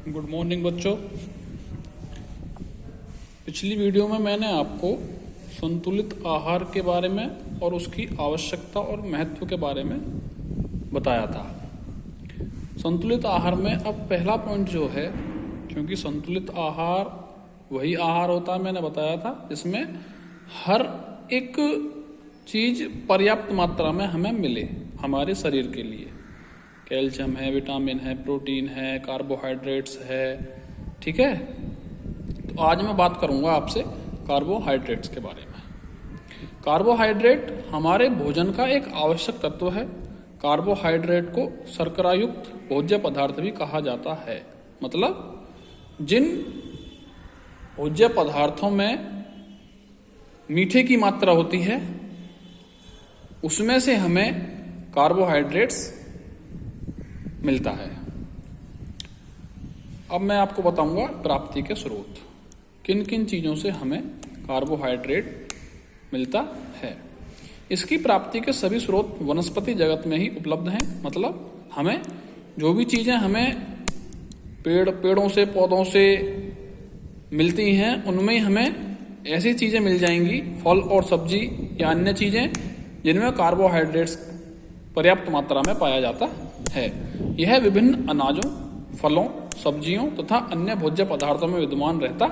Good morning बच्चों। पिछली video में मैंने आपको संतुलित आहार के बारे में और उसकी आवश्यकता और महत्व के बारे में बताया था। संतुलित आहार में अब पहला पॉइंट जो है, क्योंकि संतुलित आहार वही आहार होता है, मैंने बताया था, जिसमें हर एक चीज पर्याप्त मात्रा में हमें मिले हमारे शरीर के लिए। कैल्शियम है, विटामिन है, प्रोटीन है, कार्बोहाइड्रेट्स है। ठीक है, तो आज मैं बात करूंगा आपसे कार्बोहाइड्रेट्स के बारे में। कार्बोहाइड्रेट हमारे भोजन का एक आवश्यक तत्व है। कार्बोहाइड्रेट को शर्करायुक्त भोज्य पदार्थ भी कहा जाता है। मतलब जिन भोज्य पदार्थों में मीठे की मात्रा होती है उसमें से हमें कार्बोहाइड्रेट्स मिलता है। अब मैं आपको बताऊंगा प्राप्ति के स्रोत, किन किन चीजों से हमें कार्बोहाइड्रेट मिलता है। इसकी प्राप्ति के सभी स्रोत वनस्पति जगत में ही उपलब्ध हैं। मतलब हमें जो भी चीजें हमें पेड़ों से, पौधों से मिलती हैं, उनमें हमें ऐसी चीजें मिल जाएंगी, फल और सब्जी या अन्य चीजें जिनमें कार्बोहाइड्रेट्स पर्याप्त मात्रा में पाया जाता है। यह विभिन्न अनाजों, फलों, सब्जियों तथा अन्य भोज्य पदार्थों में विद्यमान रहता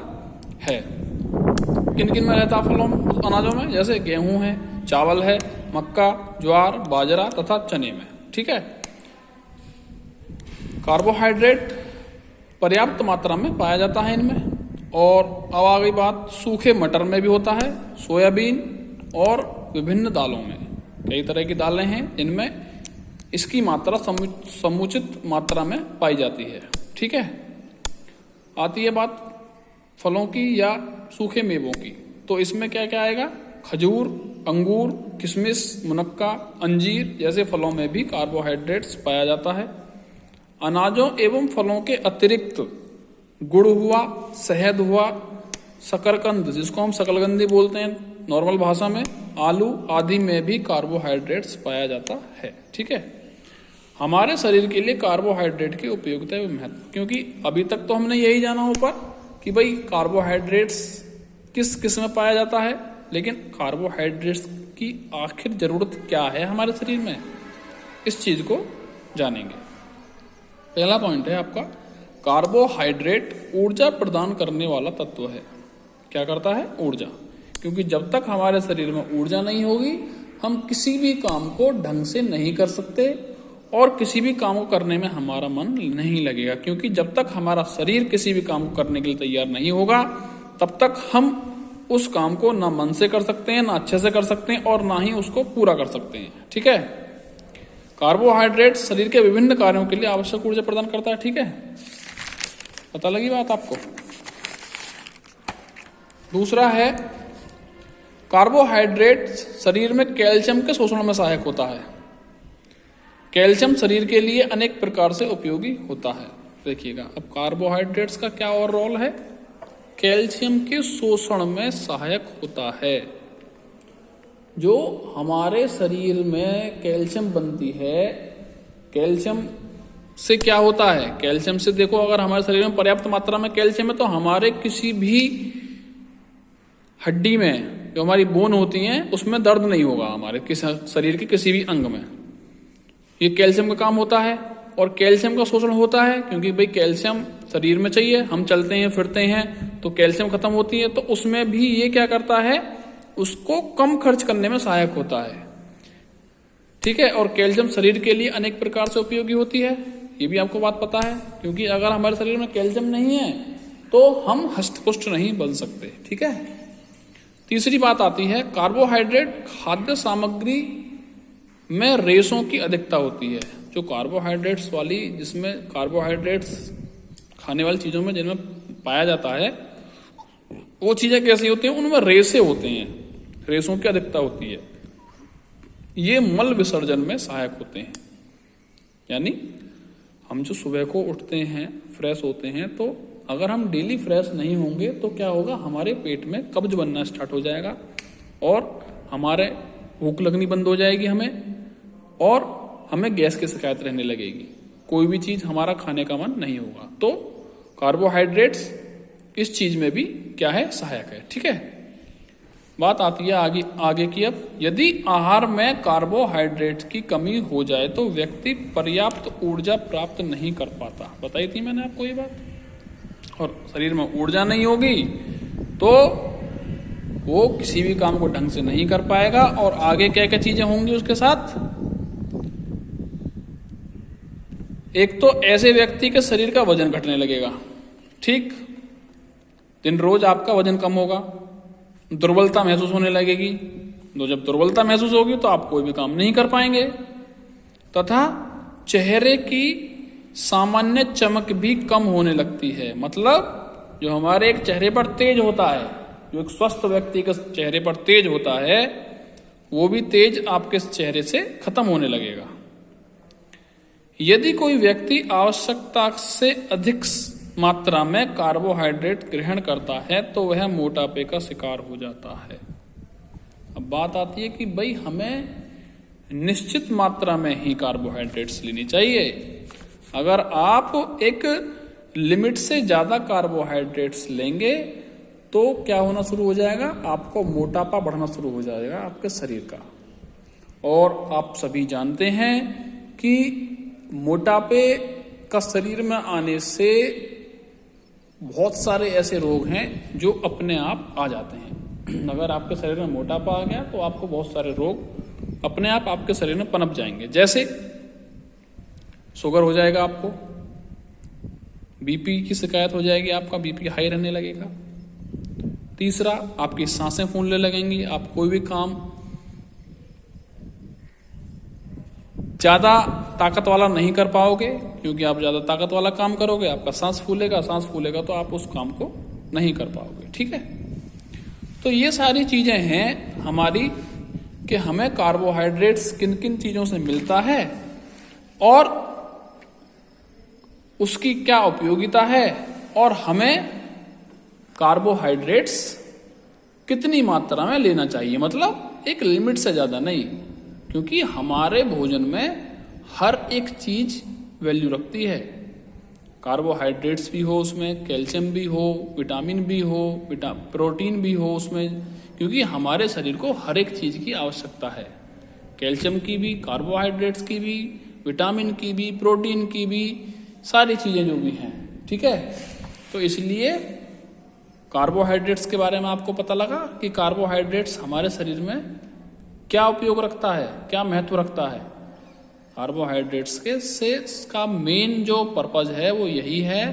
है। किन किन में रहता है फलों, अनाजों में? जैसे गेहूं है, चावल है, मक्का, ज्वार, बाजरा तथा चने में। ठीक है, कार्बोहाइड्रेट पर्याप्त मात्रा में पाया जाता है इनमें। और अब आ गई बात, सूखे मटर में भी होता है, सोयाबीन और विभिन्न दालों में। कई तरह की दालें हैं जिनमें इसकी मात्रा समुचित मात्रा में पाई जाती है। ठीक है, आती है बात फलों की या सूखे मेवों की। तो इसमें क्या क्या आएगा? खजूर, अंगूर, किशमिश, मुनक्का, अंजीर जैसे फलों में भी कार्बोहाइड्रेट्स पाया जाता है। अनाजों एवं फलों के अतिरिक्त गुड़ हुआ, शहद हुआ, शकरकंद जिसको हम शकलकंदी बोलते हैं नॉर्मल भाषा में, आलू आदि में भी कार्बोहाइड्रेट्स पाया जाता है। ठीक है, हमारे शरीर के लिए कार्बोहाइड्रेट की उपयोगिता एवं महत्व, क्योंकि अभी तक तो हमने यही जाना ऊपर कि भाई कार्बोहाइड्रेट्स किस किस में पाया जाता है, लेकिन कार्बोहाइड्रेट्स की आखिर जरूरत क्या है हमारे शरीर में, इस चीज को जानेंगे। पहला पॉइंट है आपका, कार्बोहाइड्रेट ऊर्जा प्रदान करने वाला तत्व है। क्या करता है? ऊर्जा। क्योंकि जब तक हमारे शरीर में ऊर्जा नहीं होगी, हम किसी भी काम को ढंग से नहीं कर सकते और किसी भी काम को करने में हमारा मन नहीं लगेगा। क्योंकि जब तक हमारा शरीर किसी भी काम को करने के लिए तैयार नहीं होगा, तब तक हम उस काम को ना मन से कर सकते हैं, ना अच्छे से कर सकते हैं और ना ही उसको पूरा कर सकते हैं। ठीक है, कार्बोहाइड्रेट शरीर के विभिन्न कार्यों के लिए आवश्यक ऊर्जा प्रदान करता है। ठीक है, पता लगी बात आपको? दूसरा है, कार्बोहाइड्रेट शरीर में कैल्शियम के शोषण में सहायक होता है। कैल्शियम शरीर के लिए अनेक प्रकार से उपयोगी होता है। देखिएगा, अब कार्बोहाइड्रेट्स का क्या और रोल है? कैल्शियम के शोषण में सहायक होता है। जो हमारे शरीर में कैल्शियम बनती है, कैल्शियम से क्या होता है? कैल्शियम से देखो, अगर हमारे शरीर में पर्याप्त मात्रा में कैल्शियम है तो हमारे किसी भी हड्डी में, जो हमारी बोन होती हैं, उसमें दर्द नहीं होगा हमारे शरीर के किसी भी अंग में। ये कैल्शियम का काम होता है। और कैल्शियम का शोषण होता है क्योंकि भाई कैल्शियम शरीर में चाहिए, हम चलते हैं फिरते हैं तो कैल्शियम खत्म होती है, तो उसमें भी ये क्या करता है? उसको कम खर्च करने में सहायक होता है। ठीक है, और कैल्शियम शरीर के लिए अनेक प्रकार से उपयोगी होती है, ये भी आपको बात पता है। क्योंकि अगर हमारे शरीर में कैल्शियम नहीं है तो हम हष्टपुष्ट नहीं बन सकते। ठीक है, तीसरी बात आती है, कार्बोहाइड्रेट खाद्य सामग्री में रेशों की अधिकता होती है। जो कार्बोहाइड्रेट्स वाली, जिसमें कार्बोहाइड्रेट्स खाने वाली चीजों में जिनमें पाया जाता है, वो चीजें कैसी होती हैं? उनमें रेशे होते हैं, रेशों की अधिकता होती है। ये मल विसर्जन में सहायक होते हैं। यानी हम जो सुबह को उठते हैं, फ्रेश होते हैं, तो अगर हम डेली फ्रेश नहीं होंगे तो क्या होगा? हमारे पेट में कब्ज बनना स्टार्ट हो जाएगा और हमारे भूख लगनी बंद हो जाएगी हमें, और हमें गैस की शिकायत रहने लगेगी। कोई भी चीज हमारा खाने का मन नहीं होगा। तो कार्बोहाइड्रेट्स इस चीज में भी क्या है, सहायक है। ठीक है, बात आती है आगे की। अब यदि आहार में कार्बोहाइड्रेट की कमी हो जाए तो व्यक्ति पर्याप्त ऊर्जा प्राप्त नहीं कर पाता। बताई थी मैंने आपको ये बात। और शरीर में ऊर्जा नहीं होगी तो वो किसी भी काम को ढंग से नहीं कर पाएगा। और आगे क्या क्या चीजें होंगी उसके साथ। एक तो ऐसे व्यक्ति के शरीर का वजन घटने लगेगा। ठीक, दिन रोज आपका वजन कम होगा, दुर्बलता महसूस होने लगेगी। तो जब दुर्बलता महसूस होगी तो आप कोई भी काम नहीं कर पाएंगे। तथा चेहरे की सामान्य चमक भी कम होने लगती है। मतलब जो हमारे एक चेहरे पर तेज होता है, जो एक स्वस्थ व्यक्ति के चेहरे पर तेज होता है, वो भी तेज आपके चेहरे से खत्म होने लगेगा। यदि कोई व्यक्ति आवश्यकता से अधिक मात्रा में कार्बोहाइड्रेट ग्रहण करता है तो वह मोटापे का शिकार हो जाता है। अब बात आती है कि भाई हमें निश्चित मात्रा में ही कार्बोहाइड्रेट्स लेनी चाहिए। अगर आप एक लिमिट से ज्यादा कार्बोहाइड्रेट्स लेंगे तो क्या होना शुरू हो जाएगा, आपको मोटापा बढ़ना शुरू हो जाएगा आपके शरीर का। और आप सभी जानते हैं कि मोटापे का शरीर में आने से बहुत सारे ऐसे रोग हैं जो अपने आप आ जाते हैं। अगर आपके शरीर में मोटापा आ गया तो आपको बहुत सारे रोग अपने आप आपके शरीर में पनप जाएंगे। जैसे शुगर हो जाएगा, आपको बीपी की शिकायत हो जाएगी, आपका बीपी हाई रहने लगेगा। तीसरा, आपकी सांसें फूलने लगेंगी, आप कोई भी काम ज्यादा ताकत वाला नहीं कर पाओगे, क्योंकि आप ज्यादा ताकत वाला काम करोगे आपका सांस फूलेगा तो आप उस काम को नहीं कर पाओगे। ठीक है, तो ये सारी चीजें हैं हमारी कि हमें कार्बोहाइड्रेट्स किन किन चीजों से मिलता है और उसकी क्या उपयोगिता है, और हमें कार्बोहाइड्रेट्स कितनी मात्रा में लेना चाहिए। मतलब एक लिमिट से ज्यादा नहीं, क्योंकि हमारे भोजन में हर एक चीज वैल्यू रखती है। कार्बोहाइड्रेट्स भी हो उसमें, कैल्शियम भी हो, विटामिन भी हो, प्रोटीन भी हो उसमें, क्योंकि हमारे शरीर को हर एक चीज की आवश्यकता है। कैल्शियम की भी, कार्बोहाइड्रेट्स की भी, विटामिन की भी, प्रोटीन की भी, सारी चीजें जो भी हैं। ठीक है, तो इसलिए कार्बोहाइड्रेट्स के बारे में आपको पता लगा कि कार्बोहाइड्रेट्स हमारे शरीर में क्या उपयोग रखता है, क्या महत्व रखता है। कार्बोहाइड्रेट्स के से का मेन जो पर्पज है वो यही है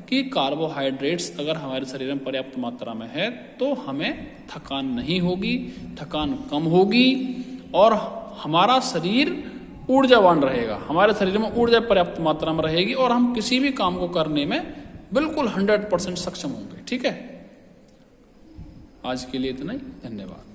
कि कार्बोहाइड्रेट्स अगर हमारे शरीर में पर्याप्त मात्रा में है तो हमें थकान नहीं होगी, थकान कम होगी और हमारा शरीर ऊर्जावान रहेगा। हमारे शरीर में ऊर्जा पर्याप्त मात्रा में रहेगी और हम किसी भी काम को करने में बिल्कुल 100% सक्षम होंगे। ठीक है, आज के लिए इतना ही, धन्यवाद।